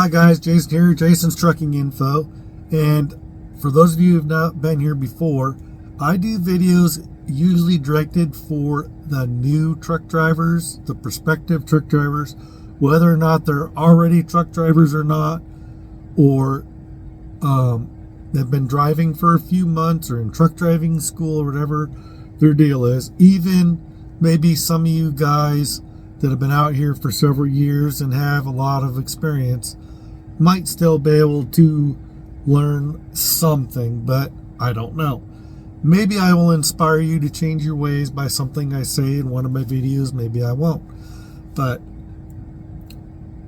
Hi guys, Jason here, Jason's Trucking Info. And for those of you who have not been here before, I do videos usually directed for the new truck drivers, the prospective truck drivers, whether or not they're already truck drivers or not, or they've been driving for a few months or in truck driving school or whatever their deal is. Even maybe some of you guys that have been out here for several years and have a lot of experience might still be able to learn something, but I don't know. Maybe I will inspire you to change your ways by something I say in one of my videos. Maybe I won't. But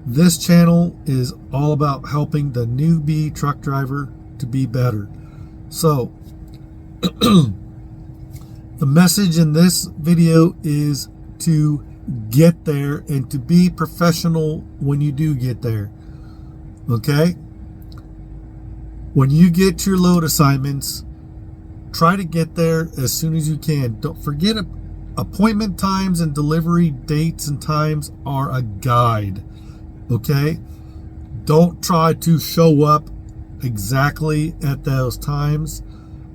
this channel is all about helping the newbie truck driver to be better. So the message in this video is to get there and to be professional when you do get there. Okay? When you get your load assignments, try to get there as soon as you can. Don't forget, appointment times and delivery dates and times are a guide. Okay? Don't try to show up exactly at those times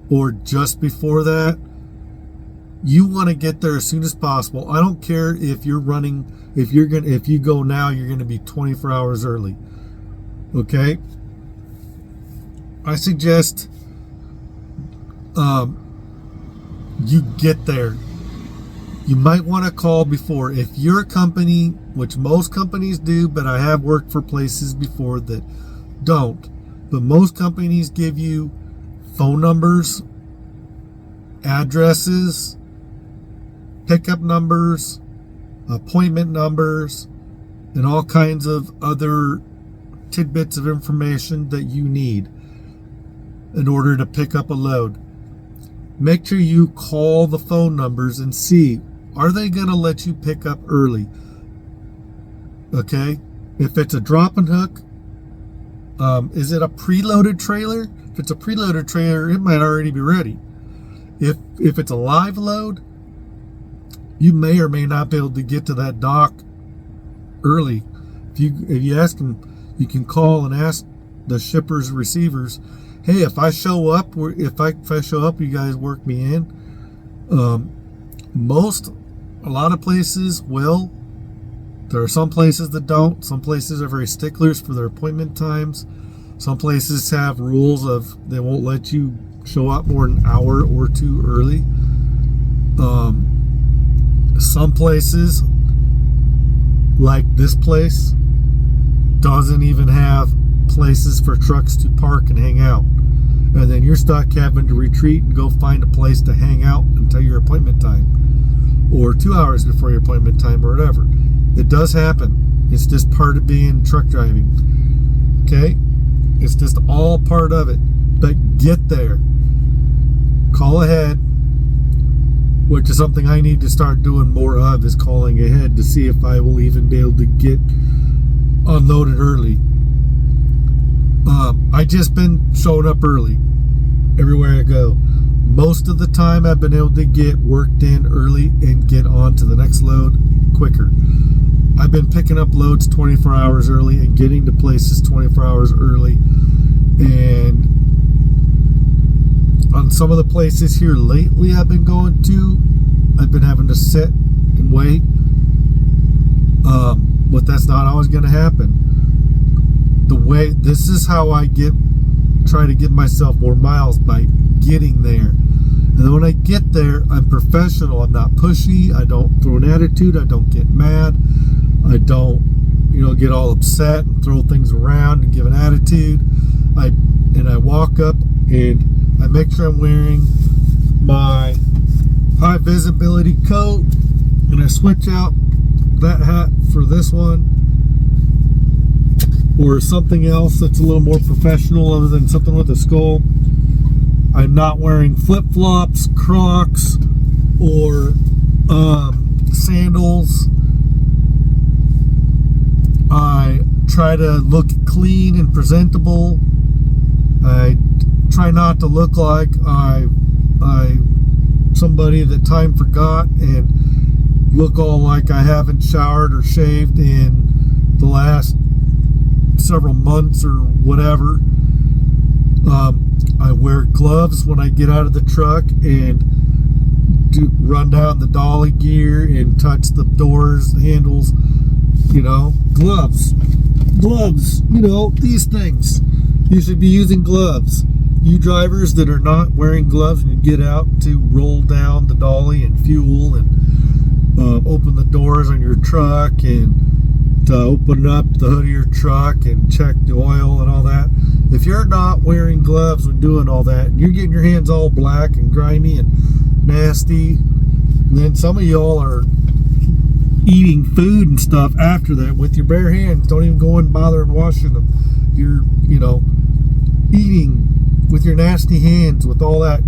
or just before that. You want to get there as soon as possible. I don't care if you're running, if you go now, you're going to be 24 hours early. Okay? I suggest you get there. You might want to call before. If you're a company, which most companies do, but I have worked for places before that don't, but most companies give you phone numbers, addresses, pickup numbers, appointment numbers, and all kinds of other tidbits of information that you need in order to pick up a load. Make sure you call the phone numbers and see, are they going to let you pick up early? Okay? If it's a drop and hook, is it a preloaded trailer? If it's a preloaded trailer, it might already be ready. If it's a live load, you may or may not be able to get to that dock early. If you ask them, you can call and ask the shippers, receivers, hey, if I show up, you guys work me in. A lot of places will. There are some places that don't. Some places are very sticklers for their appointment times. Some places have rules of they won't let you show up more than an hour or two early. Some places, like this place, doesn't even have places for trucks to park and hang out. And then you're stuck having to retreat and go find a place to hang out until your appointment time, or 2 hours before your appointment time, or whatever. It does happen. It's just part of being truck driving. Okay? It's just all part of it. But get there. Call ahead, which is something I need to start doing more of, is calling ahead to see if I will even be able to get unloaded early. I just been showing up early everywhere I go. Most of the time I've been able to get worked in early and get on to the next load quicker. I've been picking up loads 24 hours early and getting to places 24 hours early. And on some of the places here lately I've been going to, I've been having to sit and wait. But that's not always going to happen. This is how I try to give myself more miles, by getting there. And then when I get there, I'm professional. I'm not pushy. I don't throw an attitude. I don't get mad. I don't, get all upset and throw things around and give an attitude. I walk up and I make sure I'm wearing my high visibility coat, and I switch out that hat for this one, or something else that's a little more professional other than something with a skull. I'm not wearing flip-flops, Crocs, or sandals. I try to look clean and presentable. I try not to look like I somebody that time forgot and look all like I haven't showered or shaved in the last several months or whatever. I wear gloves when I get out of the truck and run down the dolly gear and touch the doors, handles, gloves, these things. You should be using gloves. You drivers that are not wearing gloves and you get out to roll down the dolly and fuel and open the doors on your truck and to open up the hood of your truck and check the oil and all that. If you're not wearing gloves when doing all that, and you're getting your hands all black and grimy and nasty, and then some of y'all are eating food and stuff after that with your bare hands. Don't even go and bother and washing them. You're, eating with your nasty hands with all that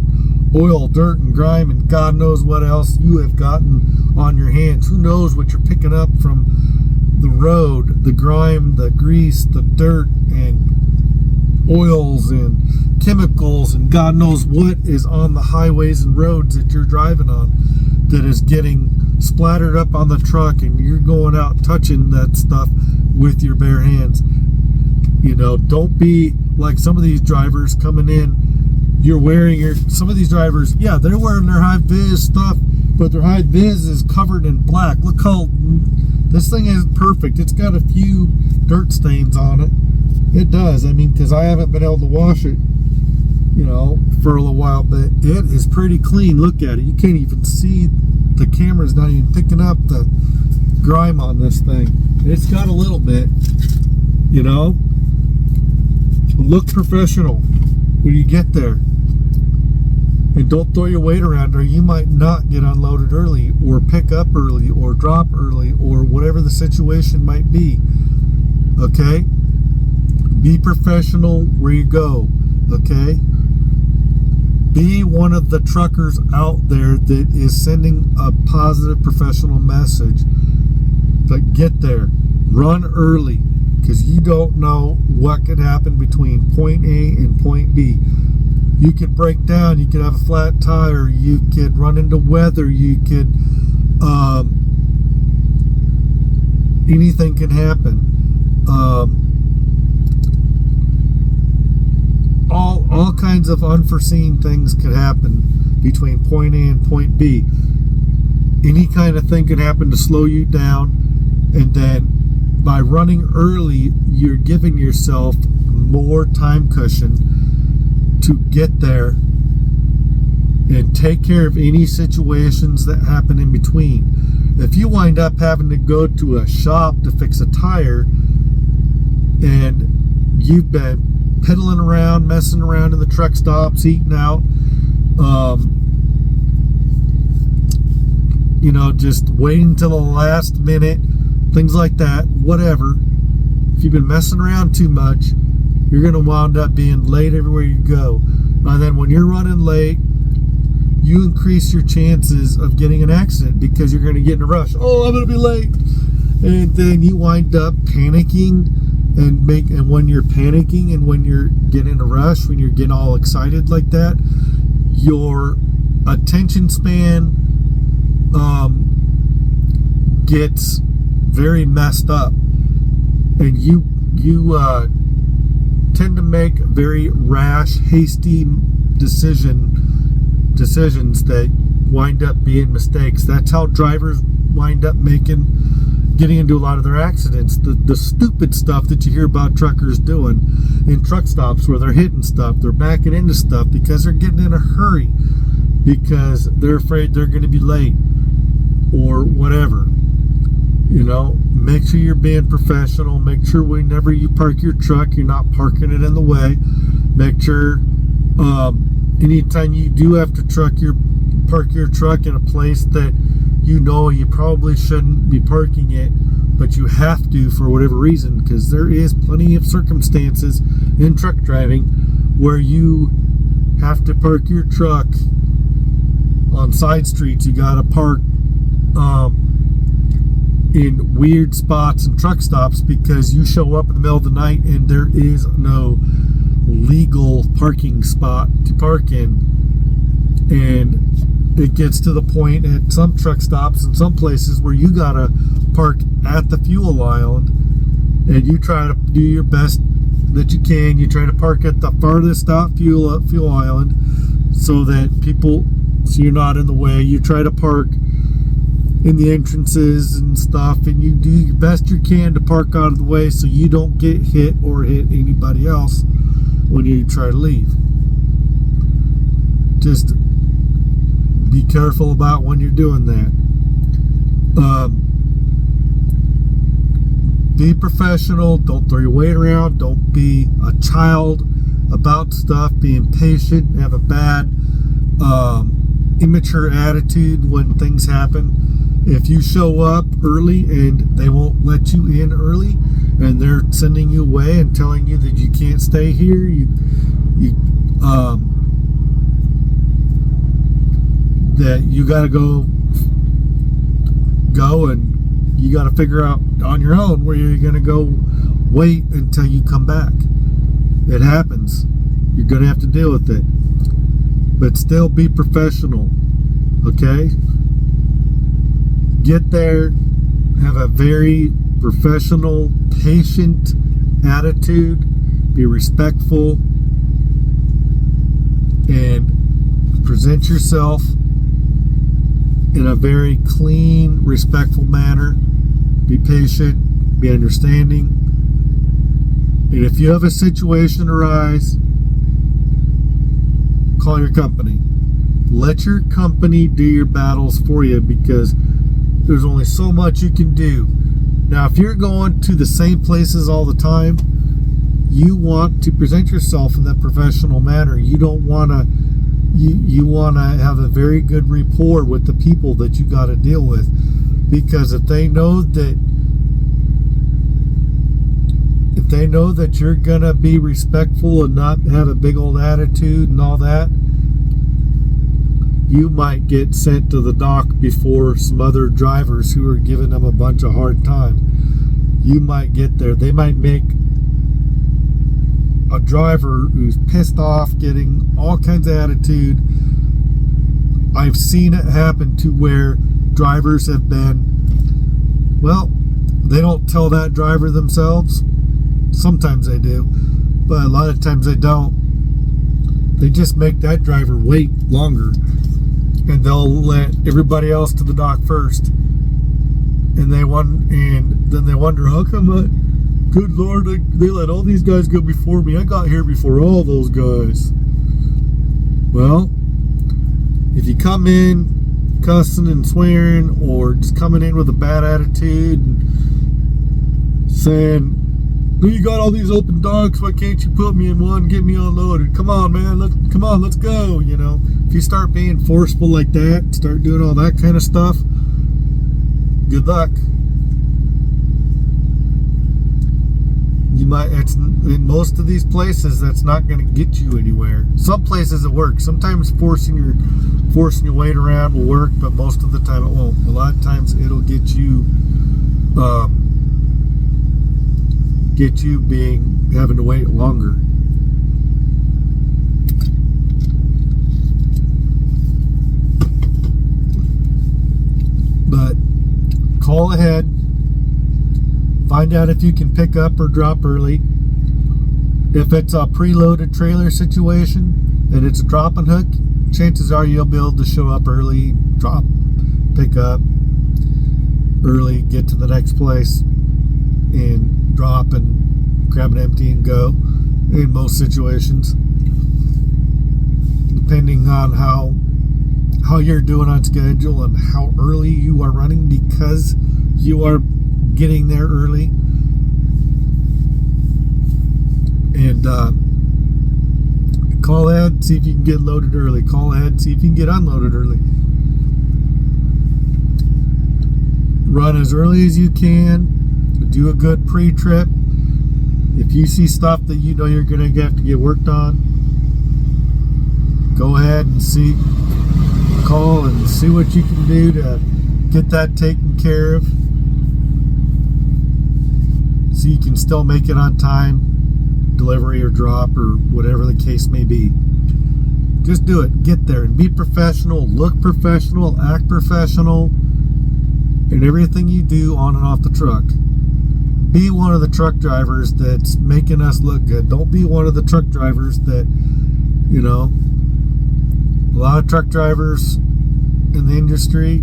oil, dirt, and grime, and God knows what else you have gotten on your hands. Who knows what you're picking up from the road, the grime, the grease, the dirt, and oils and chemicals, and God knows what is on the highways and roads that you're driving on that is getting splattered up on the truck, and you're going out touching that stuff with your bare hands. Don't be like some of these drivers coming in. Some of these drivers, yeah, they're wearing their high vis stuff, but their high vis is covered in black. Look how this thing is perfect. It's got a few dirt stains on it. It does. Because I haven't been able to wash it, for a little while, but it is pretty clean. Look at it. You can't even see, the camera's not even picking up the grime on this thing. It's got a little bit, Look professional when you get there. And don't throw your weight around, or you might not get unloaded early, or pick up early, or drop early, or whatever the situation might be. Okay? Be professional where you go. Okay? Be one of the truckers out there that is sending a positive professional message. But get there. Run early, because you don't know what could happen between point A and point B. You could break down, you could have a flat tire, you could run into weather, you could anything can happen. All kinds of unforeseen things could happen between point A and point B. Any kind of thing could happen to slow you down, and then by running early, you're giving yourself more time cushion to get there and take care of any situations that happen in between. If you wind up having to go to a shop to fix a tire, and you've been piddling around, messing around in the truck stops, eating out, just waiting till the last minute, things like that, whatever. If you've been messing around too much, you're going to wind up being late everywhere you go. And then when you're running late, you increase your chances of getting an accident because you're going to get in a rush. Oh, I'm going to be late. And then you wind up panicking, and when you're panicking and when you're getting in a rush, when you're getting all excited like that, your attention span gets very messed up, and you tend to make very rash, hasty decisions that wind up being mistakes. That's how drivers wind up getting into a lot of their accidents. The stupid stuff that you hear about truckers doing in truck stops, where they're hitting stuff, they're backing into stuff because they're getting in a hurry, because they're afraid they're going to be late or whatever. Make sure you're being professional. Make sure whenever you park your truck, you're not parking it in the way. Make sure anytime you do have to park your truck in a place that you probably shouldn't be parking it, but you have to for whatever reason, because there is plenty of circumstances in truck driving where you have to park your truck on side streets. You got to park in weird spots and truck stops because you show up in the middle of the night and there is no legal parking spot to park in. And it gets to the point at some truck stops and some places where you gotta park at the fuel island and you try to do your best that you can. You try to park at the farthest out fuel island so you're not in the way. You try to park in the entrances and stuff, and you do your best you can to park out of the way so you don't get hit or hit anybody else when you try to leave. Just be careful about when you're doing that. Be professional. Don't throw your weight around. Don't be a child about stuff. Be impatient. Have a bad immature attitude when things happen. If you show up early and they won't let you in early, and they're sending you away and telling you that you can't stay here, that you got to go and you got to figure out on your own where you're going to go. Wait until you come back. It happens. You're going to have to deal with it. But still be professional. Okay? Get there. Have a very professional, patient attitude. Be respectful. And present yourself in a very clean, respectful manner. Be patient, be understanding. And if you have a situation arise, call your company. Let your company do your battles for you, because there's only so much you can do. Now, if you're going to the same places all the time, you want to present yourself in that professional manner. You don't want to You want to have a very good rapport with the people that you got to deal with, because if they know that you're gonna be respectful and not have a big old attitude and all that, you might get sent to the dock before some other drivers who are giving them a bunch of hard time. You might get there. They might make a driver who's pissed off, getting all kinds of attitude. I've seen it happen to where drivers have been, well, they don't tell that driver themselves. Sometimes they do, but a lot of times they don't. They just make that driver wait longer, and they'll let everybody else to the dock first. And then they wonder, how come good Lord, they let all these guys go before me. I got here before all those guys. Well, if you come in cussing and swearing, or just coming in with a bad attitude and saying, you got all these open docks, why can't you put me in one, get me unloaded? Come on, man, let's go. If you start being forceful like that, start doing all that kind of stuff, good luck. In most of these places, that's not going to get you anywhere. Some places it works. Sometimes forcing your weight around will work, but most of the time it won't. A lot of times it'll get you having to wait longer. But call ahead. Find out if you can pick up or drop early. If it's a preloaded trailer situation and it's a drop and hook, chances are you'll be able to show up early, drop, pick up early, get to the next place, and drop and grab an empty and go in most situations, depending on how you're doing on schedule and how early you are running, because you are getting there early. And call ahead, see if you can get loaded early. Call ahead, see if you can get unloaded early. Run as early as you can. Do a good pre-trip. If you see stuff that you know you're going to have to get worked on, go ahead and call and see what you can do to get that taken care of, so you can still make it on time, delivery or drop or whatever the case may be. Just do it. Get there and be professional, look professional, act professional in everything you do on and off the truck. be one of the truck drivers that's making us look good. Don't be one of the truck drivers that, you know, a lot of truck drivers in the industry,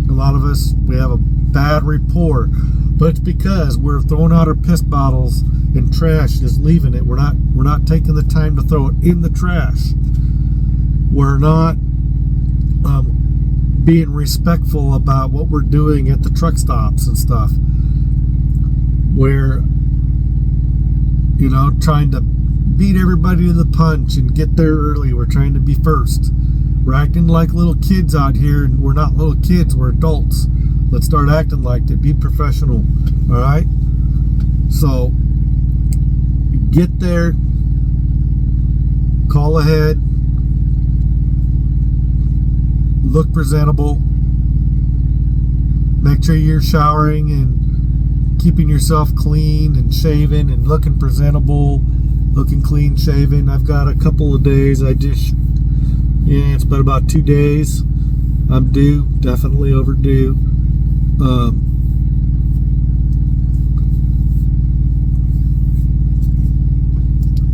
a lot of us, we have a bad rapport, but it's because we're throwing out our piss bottles and trash is leaving it. We're not taking the time to throw it in the trash. We're not being respectful about what we're doing at the truck stops and stuff. We're, you know, trying to beat everybody to the punch and get there early. We're trying to be first. We're acting like little kids out here, and we're not little kids, we're adults. Let's start acting like it. Be professional. All right? So get there, call ahead, look presentable, make sure you're showering and keeping yourself clean and shaven and looking presentable, looking clean shaven. I've got a couple of days. It's been about 2 days. I'm due, definitely overdue.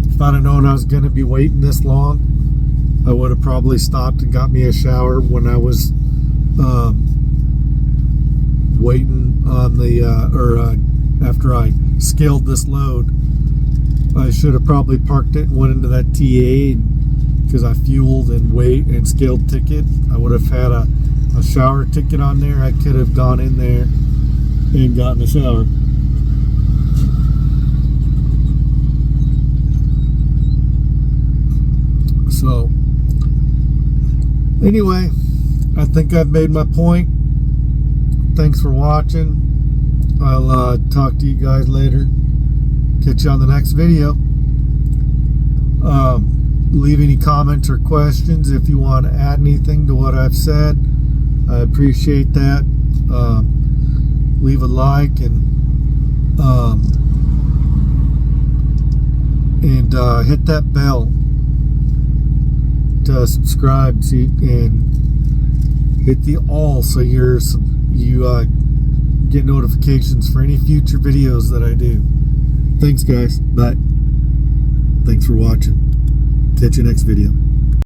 If I'd have known I was going to be waiting this long, I would have probably stopped and got me a shower when I was waiting on the after I scaled this load. I should have probably parked it and went into that TA, because I fueled and scaled ticket. I would have had a shower ticket on there. I could have gone in there and gotten a shower. So anyway, I think I've made my point. Thanks for watching. I'll talk to you guys later. Catch you on the next video. Leave any comments or questions if you want to add anything to what I've said. I appreciate that. Leave a like and hit that bell to subscribe, and hit the all so you get notifications for any future videos that I do. Thanks guys. Bye. Thanks for watching. Catch you next video.